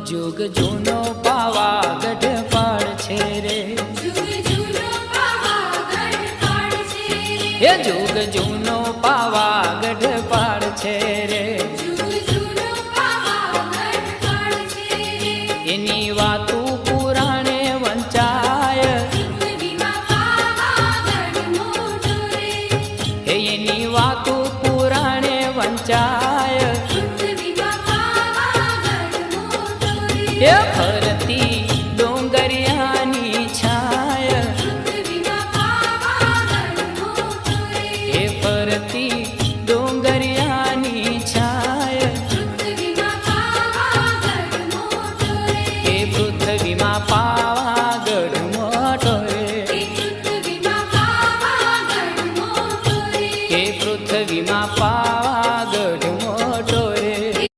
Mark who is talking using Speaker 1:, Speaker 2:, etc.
Speaker 1: जुग जूनो पावागढ़ पाड़ छे रे, हे जुग जूनो पावागढ़ पाड़ छे रे। एनी वातू पुराणे वंचाय, हे एनी वातू पुराणे वंचाय।